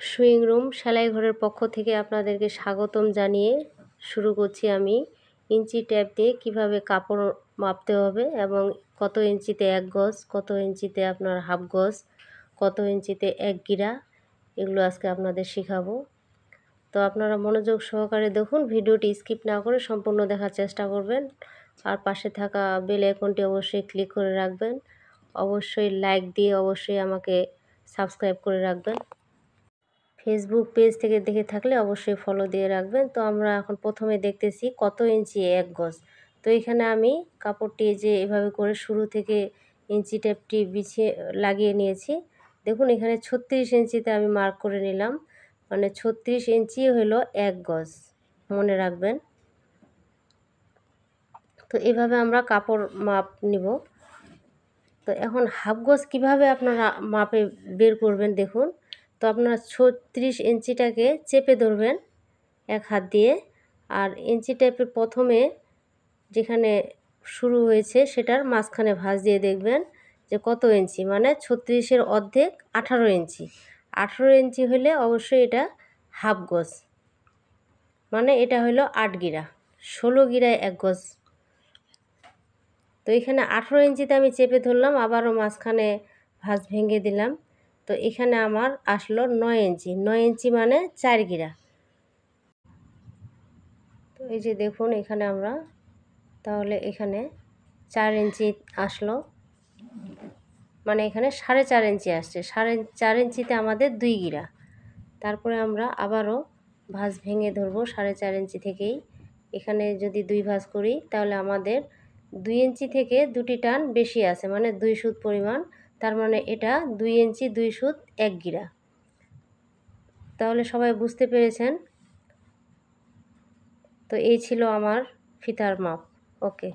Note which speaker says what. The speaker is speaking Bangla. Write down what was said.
Speaker 1: সুইং রুম সেলাই ঘরের পক্ষ থেকে আপনাদেরকে স্বাগতম জানিয়ে শুরু করছি আমি ইঞ্চি ট্যাপ দিয়ে কিভাবে কাপড় মাপতে হবে এবং কত ইঞ্চিতে 1 গজ, কত ইঞ্চিতে আপনার হাফ গজ, কত ইঞ্চিতে 1 গিরা, এগুলো আজকে আপনাদের শেখাবো। তো আপনারা মনোযোগ সহকারে দেখুন, ভিডিওটি স্কিপ না করে সম্পূর্ণ দেখার চেষ্টা করবেন। আর পাশে থাকা বেল আইকনটি অবশ্যই ক্লিক করে রাখবেন। অবশ্যই লাইক দিয়ে অবশ্যই আমাকে সাবস্ক্রাইব করে রাখবেন। ফেসবুক পেজ থেকে দেখে থাকলে অবশ্যই ফলো দিয়ে রাখবেন। তো আমরা এখন প্রথমে দেখতেছি কত ইঞ্চি 1 গজ। তো এখানে আমি কাপড়টি যে এভাবে করে শুরু থেকে ইঞ্চি টেপটি বিছিয়ে লাগিয়ে নিয়েছি। দেখুন এখানে 36 ইঞ্চিতে আমি মার্ক করে নিলাম, মানে 36 ইঞ্চি হলো 1 গজ, মনে রাখবেন। তো এভাবে আমরা কাপড় মাপ নিব। তো এখন হাফ গজ কীভাবে আপনারা মাপে বের করবেন দেখুন। তো আপনারা 36 ইঞ্চিটাকে চেপে ধরবেন এক হাত দিয়ে, আর ইঞ্চি টেপের প্রথমে যেখানে শুরু হয়েছে সেটার মাঝখানে ভাঁজ দিয়ে দেখবেন যে কত ইঞ্চি, মানে 36-এর অর্ধেক 18 ইঞ্চি। 18 ইঞ্চি হলে অবশ্যই এটা হাফ গজ, মানে এটা হলো 8 গিরা, 16 গিরায় 1 গজ। তো এখানে 18 ইঞ্চিতে আমি চেপে ধরলাম, আবারও মাঝখানে ভাঁজ ভেঙে দিলাম। তো এখানে আমার আসলো 9 ইঞ্চি, 9 ইঞ্চি মানে 4 গিরা। তো এই যে দেখুন এখানে আমরা তাহলে এখানে 4 ইঞ্চি আসলো, মানে এখানে 4.5 ইঞ্চি আসছে। 4.5 ইঞ্চিতে আমাদের 2 গিরা। তারপরে আমরা আবারও ভাঁজ ভেঙে ধরবো 4.5 ইঞ্চি থেকেই। এখানে যদি 2 ভাঁজ করি তাহলে আমাদের 2 ইঞ্চি থেকে 2টি টান বেশি আছে, মানে 2 সুত পরিমাণ। তার মানে এটা 2 ইঞ্চি 2 সুত 1 গিরা। তাহলে সবাই বুঝতে পেরেছেন। তো এই ছিল আমার ফিতার মাপ। ওকে।